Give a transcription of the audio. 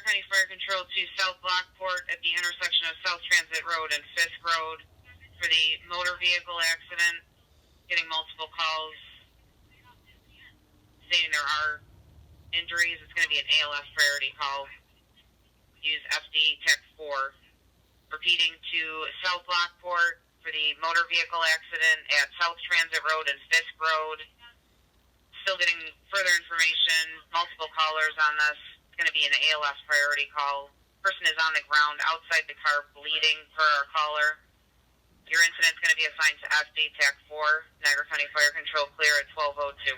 County Fire Control to South Lockport at the intersection of South Transit Road and Fisk Road for the motor vehicle accident. Getting multiple calls stating there are injuries. It's going to be an ALS priority call. Use FD Tech 4. Repeating to South Lockport for the motor vehicle accident at South Transit Road and Fisk Road. Still getting further information. Multiple callers on this. Going to be an ALS priority call. Person is on the ground outside the car bleeding per our caller. Your incident is going to be assigned to SD Tech 4, Niagara County Fire Control, clear at 12:02.